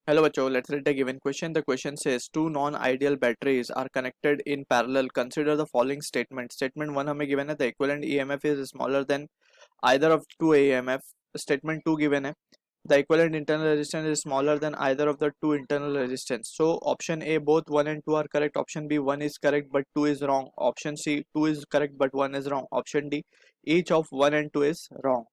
Hello bachcho, let's read the given question. The question says two non-ideal batteries are connected in parallel. Consider the following statement. Statement 1 हमें given है the equivalent EMF is smaller than either of two EMF. Statement 2 given है the equivalent internal resistance is smaller than either of the two internal resistance. So option A both 1 and 2 are correct. Option B 1 is correct but 2 is wrong. Option C 2 is correct but 1 is wrong. Option D each of 1 and 2 is wrong.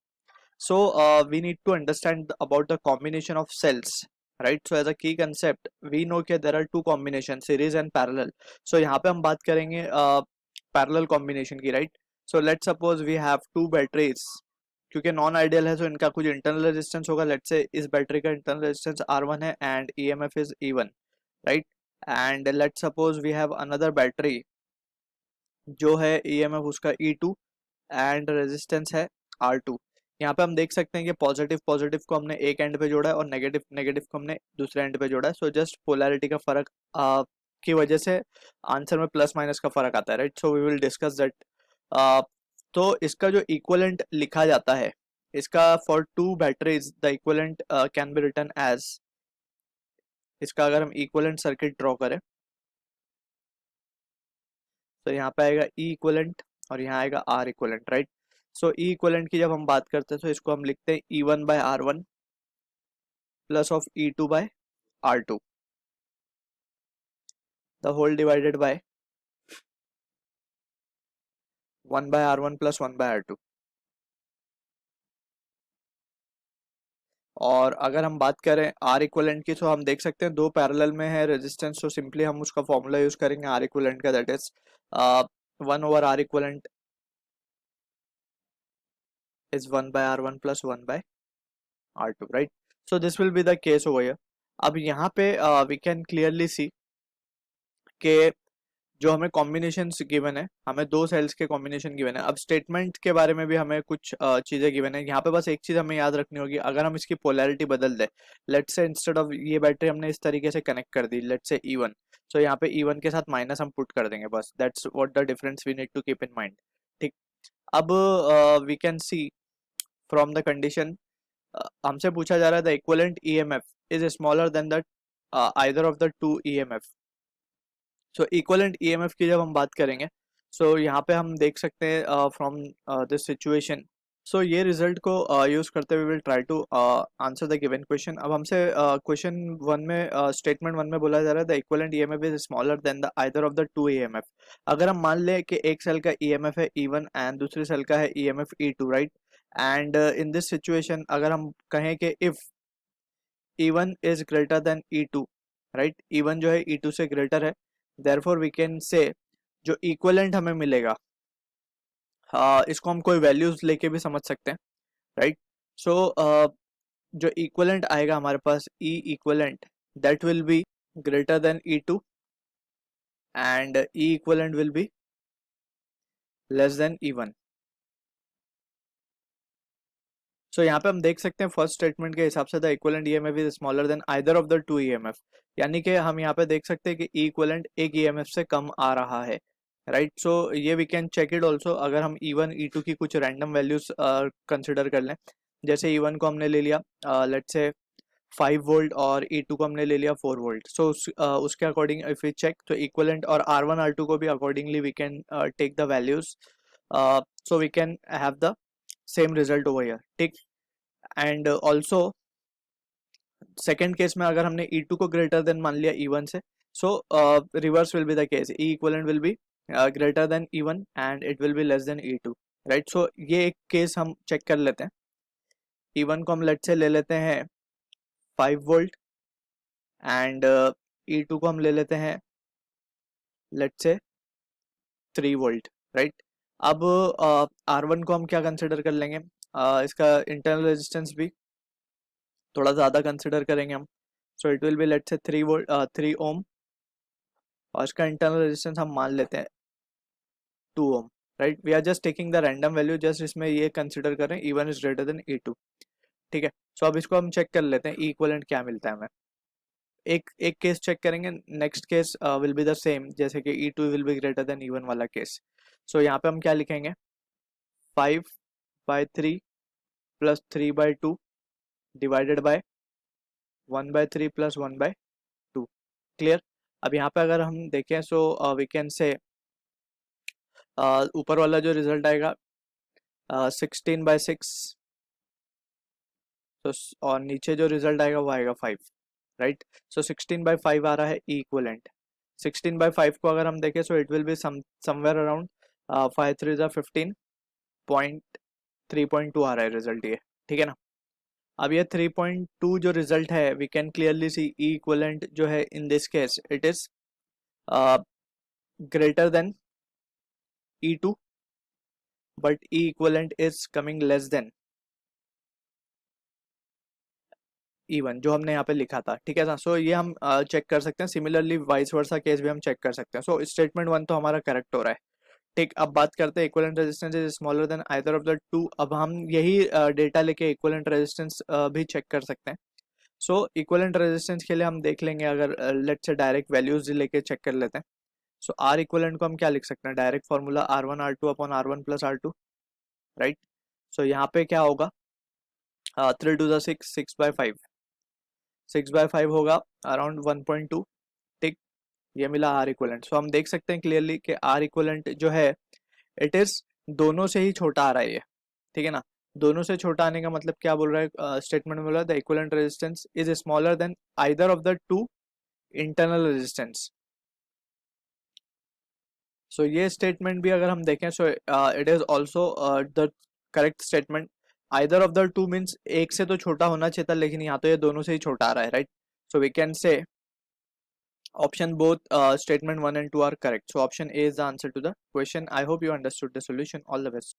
So we need to understand about the combination of cells, right? So as a key concept we know that there are two combinations, series and parallel. So यहाँ पे हम बात करेंगे parallel combination की, right? So let's suppose we have two batteries. क्योंकि non ideal है तो इनका कुछ इंटरनल रेजिस्टेंस होगा. लेट्स से इस बैटरी का इंटरनल रेजिस्टेंस R1 है and EMF is E1, right? And let's suppose we have another battery जो है EMF उसका E2 एंड रेजिस्टेंस है R2. यहाँ पे हम देख सकते हैं कि पॉजिटिव पॉजिटिव को हमने एक एंड पे जोड़ा है और नेगेटिव नेगेटिव को हमने दूसरे एंड पे जोड़ा है. सो जस्ट पोलैरिटी का फर्क की वजह से आंसर में प्लस माइनस का फर्क आता है, right? So we will discuss that. तो इसका जो इक्विवेलेंट लिखा जाता है इसका for two batteries the equivalent can be written as, इसका अगर हम इक्विवेलेंट सर्किट ड्रॉ करें तो यहाँ पे आएगा ई इक्विवेलेंट और यहाँ आएगा R equivalent, right? So E equivalent की जब हम बात करते हैं तो इसको हम लिखते हैं E1 by R1 plus of E2 by R2 the whole divided by 1 by R1 plus 1 by R2. और अगर हम बात करें आर इक्विवेलेंट की तो हम देख सकते हैं दो पैरेलल में है रेजिस्टेंस, तो सिंपली हम उसका फॉर्मूला यूज करेंगे आर इक्विवेलेंट का, that is 1/R equivalent is 1 by R1 plus 1 by R2, right? So this will be the case over here. अब यहाँ पे we can clearly see कि जो हमें कॉम्बिनेशन गिवन है, हमें दो सेल्स के कॉम्बिनेशन गिवन है. अब स्टेटमेंट के बारे में भी हमें कुछ चीजें गिवन है. यहाँ पे बस एक चीज हमें याद रखनी होगी, अगर हम इसकी पोलैरिटी बदल दें, लेट्स से इंस्टेड ऑफ ये बैटरी हमने इस तरीके से कनेक्ट कर दी, लेट्स से E1, सो यहाँ पे E1 के साथ माइनस हम पुट कर देंगे, बस that's what the difference we need to keep in mind. ठीक. अब we can see from the condition, हमसे पूछा जा रहा है the equivalent EMF is smaller than the either of the two EMF. So equivalent EMF की जब हम बात करेंगे सो यहाँ पे हम देख सकते हैं फ्रॉम दिस सिचुएशन. सो ये रिजल्ट को यूज करते हुए will try to answer the given question. अब हमसे क्वेश्चन वन में स्टेटमेंट वन में बोला जा रहा है the equivalent EMF is smaller than the either of the two EMF. अगर हम मान लें कि एक सेल का EMF है E1 एंड दूसरे सेल का है EMF E2, right? And in this situation अगर हम कहें कि if E1 is greater than E2, right? E1 जो है E2 से ग्रेटर है, देयरफॉर वी कैन से जो इक्विवेलेंट हमें मिलेगा, इसको हम कोई वैल्यूज लेके भी समझ सकते हैं, राइट? सो जो इक्विवेलेंट आएगा हमारे पास E equivalent that will be greater than E2 and E equivalent will be less then E1. सो यहाँ पे हम देख सकते हैं फर्स्ट स्टेटमेंट के हिसाब से the equivalent EMF is smaller than either of the two EMF, यानी कि हम यहाँ पे देख सकते हैं कि E इक्विवेलेंट एक EMF से कम आ रहा है, राइट? सो ये we can check it also. अगर हम E1 E2 की कुछ रैंडम वैल्यूज कंसिडर कर लें, जैसे E1 को हमने ले लिया लेट्स से 5 वोल्ट और E2 को हमने ले लिया 4 वोल्ट. सो उसके अकॉर्डिंग इफ वी चेक तो इक्विवेलेंट और R1 R2 को भी accordingly we can take the values, so we can have the same result over here. ठीक. एंड ऑल्सो सेकेंड केस में अगर हमने E2 को ग्रेटर देन मान लिया E1 से, so reverse will be the case, E equivalent will be greater than E1 and it will be less than E2, right? So ये एक केस हम चेक कर लेते हैं. E1 को हम लेट से ले लेते हैं 5 वोल्ट एंड E2 को हम ले लेते हैं लेट से 3 वोल्ट, राइट? अब R1 को हम क्या कंसिडर कर लेंगे, इसका इंटरनल रेजिस्टेंस भी थोड़ा ज़्यादा कंसिडर करेंगे हम. So it will be let say 3 volt 3 ओम और इसका इंटरनल रेजिस्टेंस हम मान लेते हैं 2 ohm, right? We are just taking the random value, just इसमें ये कंसिडर करें E1 is greater than E2. ठीक है. सो अब इसको हम चेक कर लेते हैं इक्विवेलेंट क्या मिलता है हमें. एक एक केस चेक करेंगे, next case will be the same जैसे कि E2 will be greater than E1 वाला केस. सो यहाँ पे हम क्या लिखेंगे, 5/3 plus 3/2 divided by 1/3 plus 1/2। Clear. अब यहाँ पे अगर हम देखें सो वी कैन से ऊपर वाला जो रिजल्ट आएगा 16/6, तो और नीचे जो रिजल्ट आएगा वो आएगा 5, राइट। सो 16/5 आ रहा है ई इक्वलेंट। 16/5 को अगर हम देखें so it will be somewhere around 5 3 15 point 3.2 आ रहा है रिजल्ट ये, ठीक है ना। अब ये 3.2 जो रिजल्ट है we can clearly see E equivalent जो है in this case it is greater than E2, but E equivalent is coming less than E1 जो हमने यहाँ पे लिखा था, ठीक है ना। सो ये हम चेक कर सकते हैं। सिमिलरली वाइस वर्सा केस भी हम चेक कर सकते हैं। सो स्टेटमेंट 1 तो हमारा करेक्ट हो रहा है, ठीक। अब बात करते हैं equivalent resistance is smaller than either of the to. अब हम यही डेटा लेके इक्विवेलेंट रेजिस्टेंस भी चेक कर सकते हैं। सो इक्विवेलेंट रेजिस्टेंस के लिए हम देख लेंगे, अगर लेट्स से डायरेक्ट वैल्यूज लेके चेक कर लेते हैं। सो आर इक्विवेलेंट को हम क्या लिख सकते हैं, direct formula R1 R2 upon R1 plus R2, right. So यहाँ पे क्या होगा, 3 टू द 6, 6/5, 6/5 होगा अराउंड 1.2, ठीक। ये मिला आर इक्विवेलेंट। सो हम देख सकते हैं क्लियरली कि आर इक्विवेलेंट जो है इट इज दोनों से ही छोटा आ रहा है ये, ठीक है ना। दोनों से छोटा आने का मतलब क्या बोल रहा है, स्टेटमेंट में बोल रहा है the equivalent resistance is smaller than either of the two internal resistance. So ये स्टेटमेंट भी अगर हम देखें so it is also the correct statement. Either of the two means एक से तो छोटा होना चाहिए था, लेकिन यहाँ तो ये दोनों से ही छोटा आ रहा है, right. So we can say option both statement 1 and 2 are correct. So option A is the answer to the question. I hope you understood the solution. All the best.